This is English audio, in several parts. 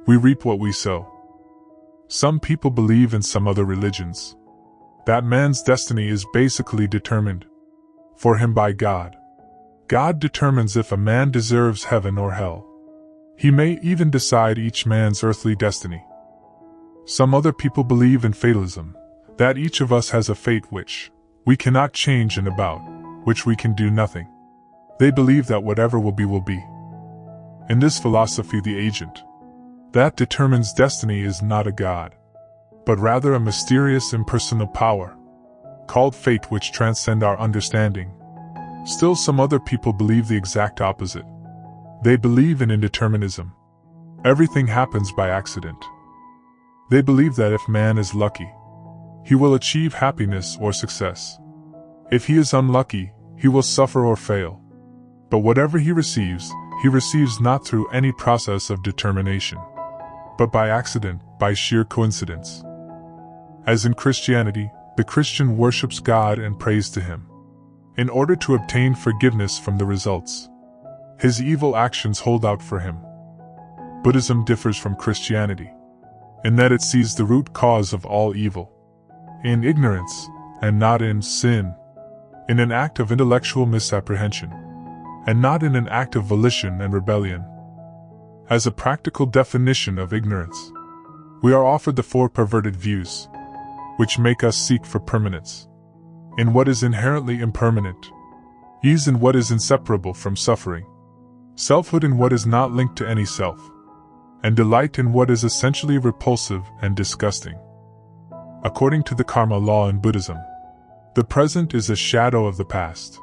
We reap what we sow. Some people believe in some other religions that man's destiny is basically determined for him by God. God determines if a man deserves heaven or hell. He may even decide each man's earthly destiny. Some other people believe in fatalism, that each of us has a fate which we cannot change and about which we can do nothing. They believe that whatever will be will be. In this philosophy, the agent that determines destiny is not a god, but rather a mysterious impersonal power called fate which transcends our understanding. Still, some other people believe the exact opposite. They believe in indeterminism. Everything happens by accident. They believe that if man is lucky, he will achieve happiness or success. If he is unlucky, he will suffer or fail. But whatever he receives not through any process of determination, but by accident, by sheer coincidence. As in Christianity, the Christian worships God and prays to Him in order to obtain forgiveness from the results his evil actions hold out for him. Buddhism differs from Christianity in that it sees the root cause of all evil in ignorance and not in sin, in an act of intellectual misapprehension and not in an act of volition and rebellion. As a practical definition of ignorance, we are offered the four perverted views, which make us seek for permanence in what is inherently impermanent, ease in what is inseparable from suffering, selfhood in what is not linked to any self, and delight in what is essentially repulsive and disgusting. According to the karma law in Buddhism, the present is a shadow of the past,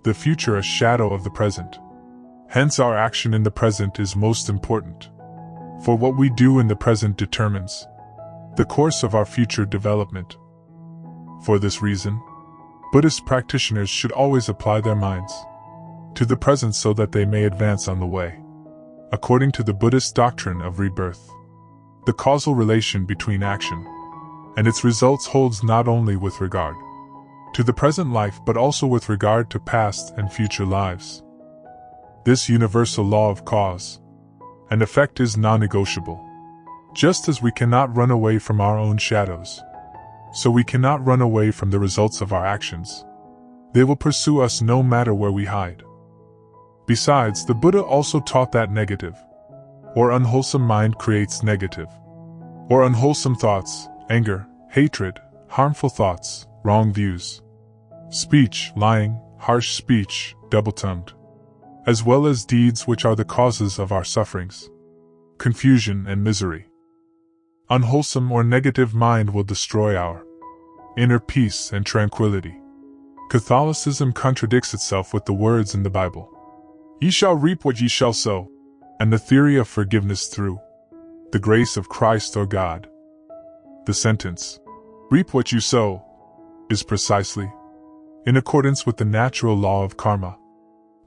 the future a shadow of the present. Hence our action in the present is most important, for what we do in the present determines the course of our future development. For this reason, Buddhist practitioners should always apply their minds to the present so that they may advance on the way. According to the Buddhist doctrine of rebirth, the causal relation between action and its results holds not only with regard to the present life but also with regard to past and future lives. This universal law of cause and effect is non-negotiable. Just as we cannot run away from our own shadows, so we cannot run away from the results of our actions. They will pursue us no matter where we hide. Besides, the Buddha also taught that negative or unwholesome mind creates negative or unwholesome thoughts, anger, hatred, harmful thoughts, wrong views, speech, lying, harsh speech, double-tongued, as well as deeds which are the causes of our sufferings, confusion and misery. Unwholesome or negative mind will destroy our inner peace and tranquility. Catholicism contradicts itself with the words in the Bible, "Ye shall reap what ye shall sow," and the theory of forgiveness through the grace of Christ or God. The sentence, "Reap what you sow," is precisely in accordance with the natural law of karma,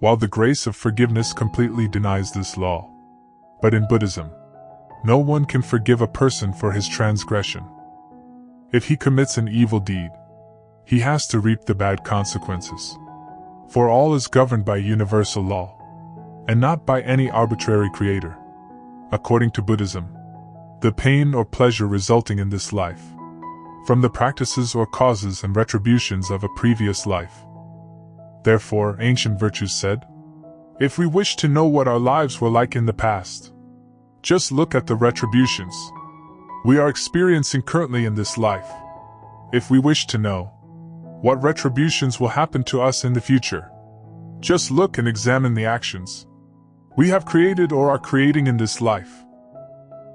while the grace of forgiveness completely denies this law. But in Buddhism, no one can forgive a person for his transgression. If he commits an evil deed, he has to reap the bad consequences. For all is governed by universal law, and not by any arbitrary creator. According to Buddhism, the pain or pleasure resulting in this life, from the practices or causes and retributions of a previous life. Therefore, ancient virtues said, if we wish to know what our lives were like in the past, just look at the retributions we are experiencing currently in this life. If we wish to know what retributions will happen to us in the future, just look and examine the actions we have created or are creating in this life.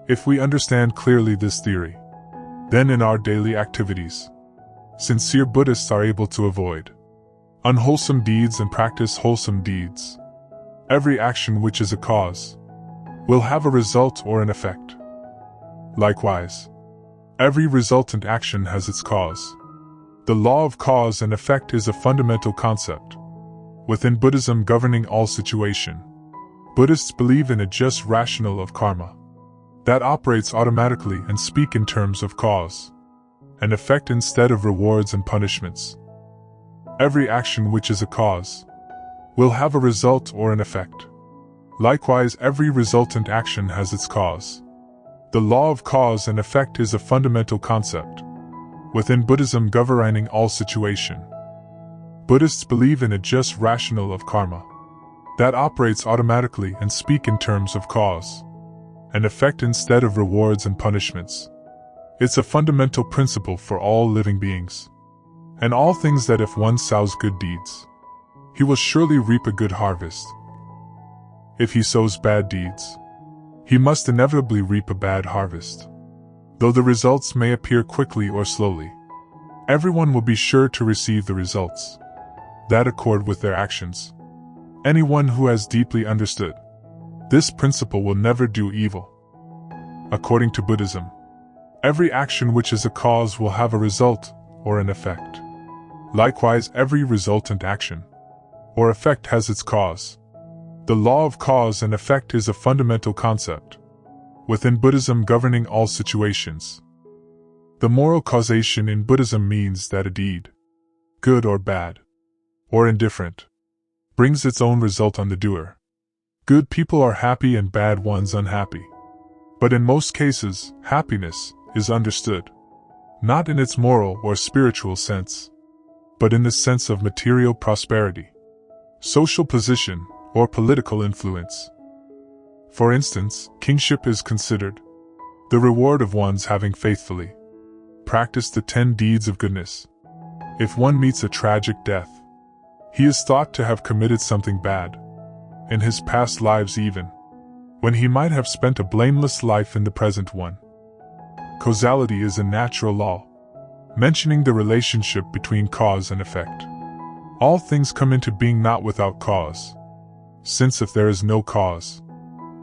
If we understand clearly this theory, then in our daily activities, sincere Buddhists are able to avoid unwholesome deeds and practice wholesome deeds. Every action which is a cause will have a result or an effect. Likewise, every resultant action has its cause. The law of cause and effect is a fundamental concept within Buddhism governing all situation. Buddhists believe in a just rationale of karma that operates automatically and speak in terms of cause and effect instead of rewards and punishments. Every action which is a cause will have a result or an effect. Likewise, every resultant action has its cause The law of cause and effect is a fundamental concept within Buddhism governing all situation. Buddhists believe in a just rationale of karma that operates automatically and speak in terms of cause and effect instead of rewards and punishments. It's a fundamental principle for all living beings and all things that if one sows good deeds, he will surely reap a good harvest. If he sows bad deeds, he must inevitably reap a bad harvest. Though the results may appear quickly or slowly, everyone will be sure to receive the results that accord with their actions. Anyone who has deeply understood this principle will never do evil. According to Buddhism, every action which is a cause will have a result or an effect. Likewise, every resultant action or effect has its cause. The law of cause and effect is a fundamental concept within Buddhism governing all situations. The moral causation in Buddhism means that a deed, good or bad, or indifferent, brings its own result on the doer. Good people are happy and bad ones unhappy. But in most cases, happiness is understood, not in its moral or spiritual sense, but in the sense of material prosperity, social position, or political influence. For instance, kingship is considered the reward of one's having faithfully practiced the 10 deeds of goodness. If one meets a tragic death, he is thought to have committed something bad in his past lives, even when he might have spent a blameless life in the present one. Causality is a natural law, mentioning the relationship between cause and effect. All things come into being not without cause, since if there is no cause,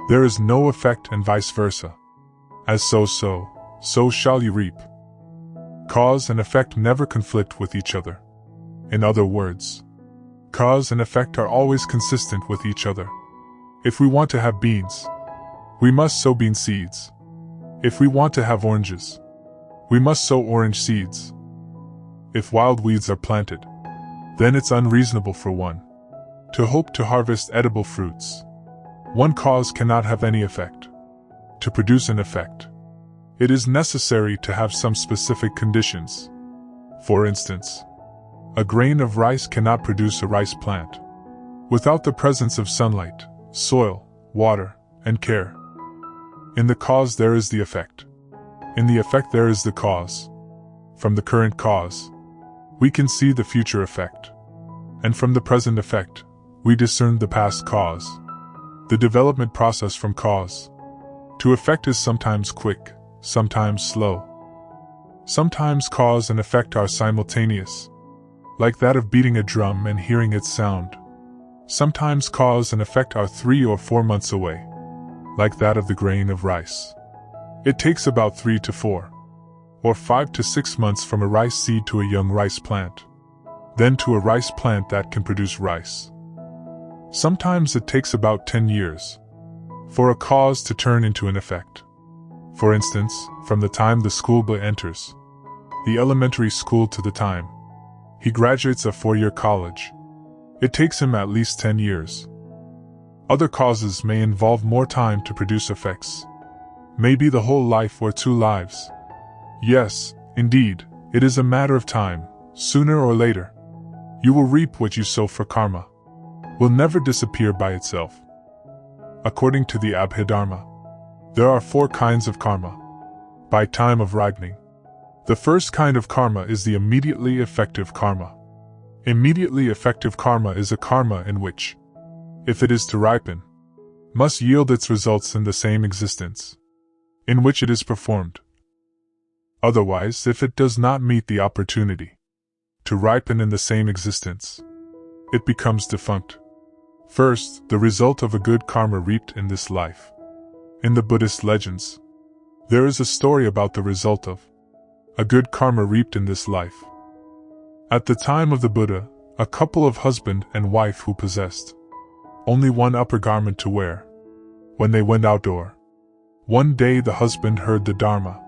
there is no effect, and vice versa. As so shall you reap. Cause and effect never conflict with each other. In other words, cause and effect are always consistent with each other. If we want to have beans, we must sow bean seeds. If we want to have oranges, we must sow orange seeds. If wild weeds are planted, then it's unreasonable for one to hope to harvest edible fruits. One cause cannot have any effect. To produce an effect, it is necessary to have some specific conditions. For instance, a grain of rice cannot produce a rice plant without the presence of sunlight, soil, water, and care. In the cause there is the effect. In the effect there is the cause. From the current cause, we can see the future effect. And from the present effect, we discern the past cause. The development process from cause to effect is sometimes quick, sometimes slow. Sometimes cause and effect are simultaneous, like that of beating a drum and hearing its sound. Sometimes cause and effect are 3 or 4 months away, like that of the grain of rice. It takes about 3 to 4, or 5 to 6 months from a rice seed to a young rice plant, then to a rice plant that can produce rice. Sometimes it takes about 10 years for a cause to turn into an effect. For instance, from the time the schoolboy enters the elementary school to the time he graduates a 4-year college, it takes him at least 10 years. Other causes may involve more time to produce effects, maybe the whole life or 2 lives. Yes, indeed, it is a matter of time. Sooner or later, you will reap what you sow, for karma will never disappear by itself. According to the Abhidharma, there are 4 kinds of karma by time of ripening. The first kind of karma is the immediately effective karma. Immediately effective karma is a karma in which, if it is to ripen, must yield its results in the same existence in which it is performed. Otherwise, if it does not meet the opportunity to ripen in the same existence, it becomes defunct. First, the result of a good karma reaped in this life. In the Buddhist legends, there is a story about the result of a good karma reaped in this life. At the time of the Buddha, a couple of husband and wife who possessed only one upper garment to wear. When they went outdoor, one day the husband heard the Dharma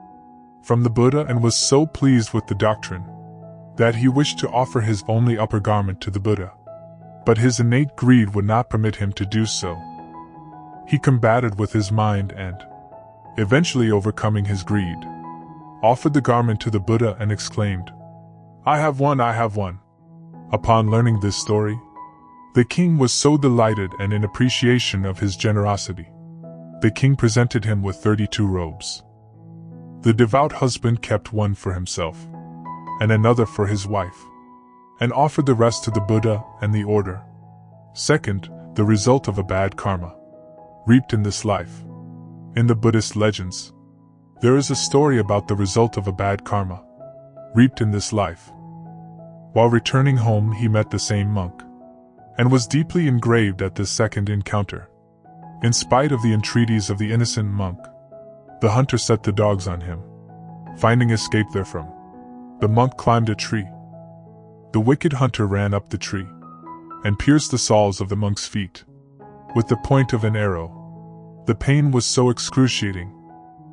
from the Buddha and was so pleased with the doctrine that he wished to offer his only upper garment to the Buddha. But his innate greed would not permit him to do so. He combated with his mind and eventually overcoming his greed, offered the garment to the Buddha and exclaimed, "I have won, I have won." Upon learning this story, the king was so delighted, and in appreciation of his generosity, the king presented him with 32 robes. The devout husband kept one for himself, and another for his wife, and offered the rest to the Buddha and the order. Second, the result of a bad karma, reaped in this life. In the Buddhist legends, there is a story about the result of a bad karma, reaped in this life. While returning home, he met the same monk, and was deeply engraved at this second encounter. In spite of the entreaties of the innocent monk, the hunter set the dogs on him. Finding escape therefrom, the monk climbed a tree. The wicked hunter ran up the tree, and pierced the soles of the monk's feet with the point of an arrow. The pain was so excruciating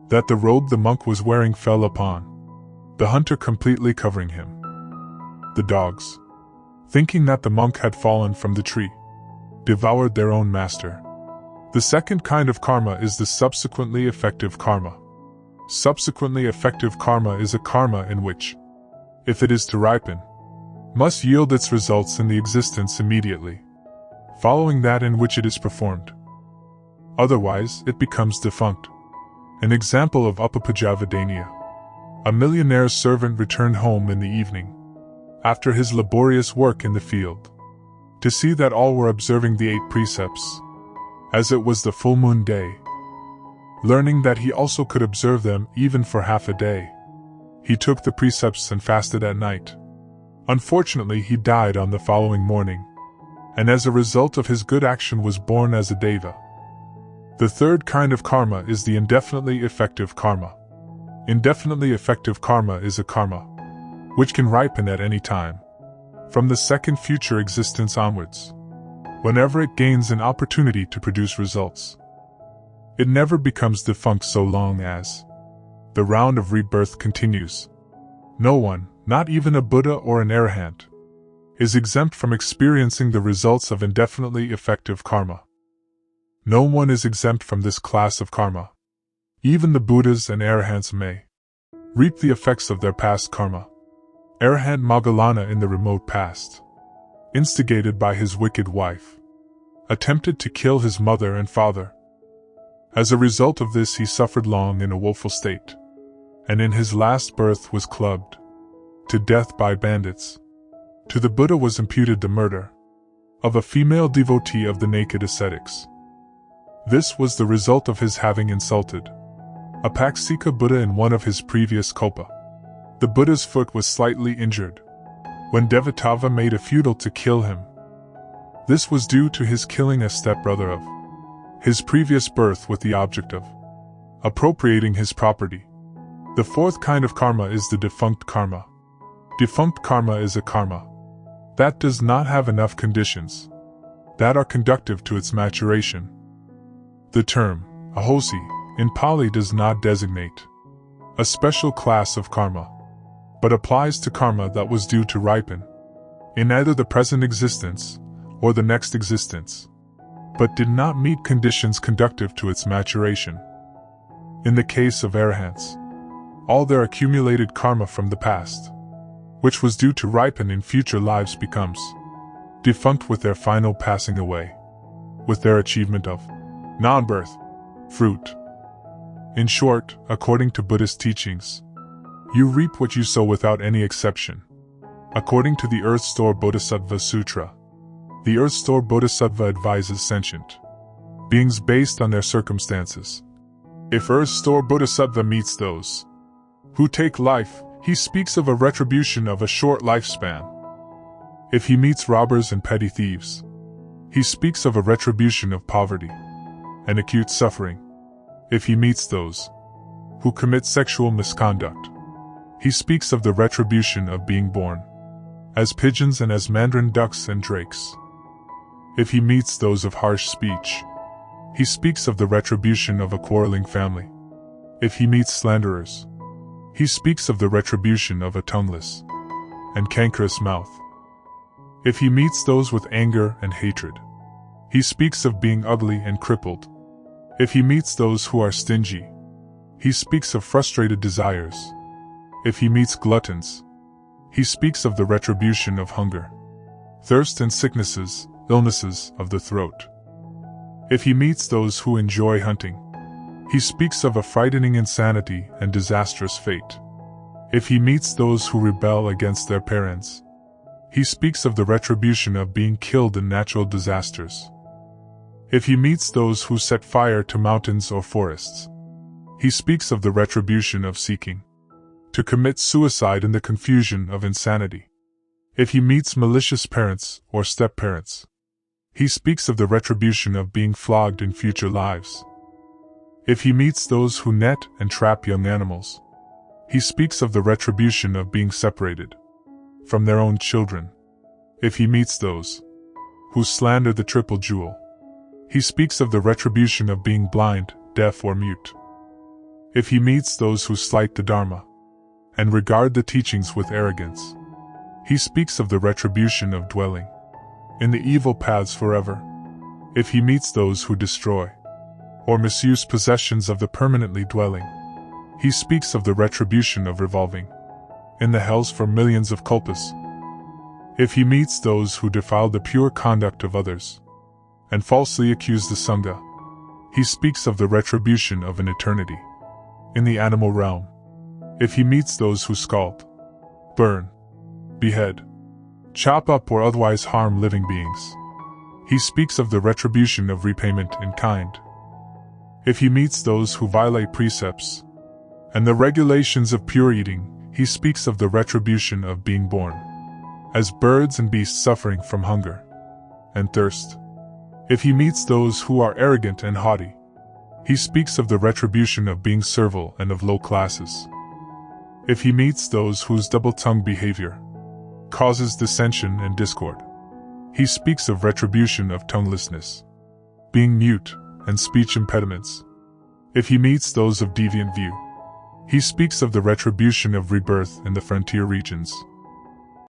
that the robe the monk was wearing fell upon the hunter, completely covering him. The dogs, thinking that the monk had fallen from the tree, devoured their own master. The second kind of karma is the subsequently effective karma. Subsequently effective karma is a karma in which, if it is to ripen, must yield its results in the existence immediately following that in which it is performed. Otherwise, it becomes defunct. An example of Upapajavadania. A millionaire's servant returned home in the evening, after his laborious work in the field, to see that all were observing the 8 precepts, as it was the full moon day. Learning that he also could observe them even for half a day, he took the precepts and fasted at night. Unfortunately, he died on the following morning, and as a result of his good action was born as a deva. The third kind of karma is the indefinitely effective karma. Indefinitely effective karma is a karma which can ripen at any time, from the second future existence onwards, whenever it gains an opportunity to produce results. It never becomes defunct so long as the round of rebirth continues. No one, not even a Buddha or an arahant, is exempt from experiencing the results of indefinitely effective karma. No one is exempt from this class of karma. Even the Buddhas and arahants may reap the effects of their past karma. Arahant Moggallana in the remote past, instigated by his wicked wife, attempted to kill his mother and father. As a result of this, he suffered long in a woeful state, and in his last birth was clubbed to death by bandits. To the Buddha was imputed the murder of a female devotee of the naked ascetics. This was the result of his having insulted a Paksika Buddha in one of his previous kalpa. The Buddha's foot was slightly injured when Devatava made a feudal to kill him. This was due to his killing a stepbrother of his previous birth with the object of appropriating his property. The fourth kind of karma is the defunct karma. Defunct karma is a karma that does not have enough conditions that are conducive to its maturation. The term ahosi in Pali does not designate a special class of karma, but applies to karma that was due to ripen in either the present existence or the next existence, but did not meet conditions conducive to its maturation. In the case of arahants, all their accumulated karma from the past, which was due to ripen in future lives, becomes defunct with their final passing away, with their achievement of non-birth fruit. In short, according to Buddhist teachings, you reap what you sow without any exception. According to the Earth Store Bodhisattva Sutra, the Earth Store Bodhisattva advises sentient beings based on their circumstances. If Earth Store Bodhisattva meets those who take life, he speaks of a retribution of a short lifespan. If he meets robbers and petty thieves, he speaks of a retribution of poverty and acute suffering. If he meets those who commit sexual misconduct, he speaks of the retribution of being born as pigeons and as mandarin ducks and drakes. If he meets those of harsh speech, he speaks of the retribution of a quarreling family. If he meets slanderers, he speaks of the retribution of a tongueless and cankerous mouth. If he meets those with anger and hatred, he speaks of being ugly and crippled. If he meets those who are stingy, he speaks of frustrated desires. If he meets gluttons, he speaks of the retribution of hunger, thirst and sicknesses, illnesses of the throat. If he meets those who enjoy hunting, he speaks of a frightening insanity and disastrous fate. If he meets those who rebel against their parents, he speaks of the retribution of being killed in natural disasters. If he meets those who set fire to mountains or forests, he speaks of the retribution of seeking to commit suicide in the confusion of insanity. If he meets malicious parents or step-parents, he speaks of the retribution of being flogged in future lives. If he meets those who net and trap young animals, he speaks of the retribution of being separated from their own children. If he meets those who slander the triple jewel, he speaks of the retribution of being blind, deaf, or mute. If he meets those who slight the Dharma and regard the teachings with arrogance, he speaks of the retribution of dwelling in the evil paths forever. If he meets those who destroy or misuse possessions of the permanently dwelling, he speaks of the retribution of revolving in the hells for millions of kalpas. If he meets those who defile the pure conduct of others and falsely accuse the Sangha, he speaks of the retribution of an eternity in the animal realm. If he meets those who scalp, burn, behead, chop up or otherwise harm living beings, he speaks of the retribution of repayment in kind. If he meets those who violate precepts and the regulations of pure eating, he speaks of the retribution of being born as birds and beasts suffering from hunger and thirst. If he meets those who are arrogant and haughty, he speaks of the retribution of being servile and of low classes. If he meets those whose double-tongued behavior causes dissension and discord, he speaks of retribution of tonguelessness, being mute, and speech impediments. If he meets those of deviant view, he speaks of the retribution of rebirth in the frontier regions.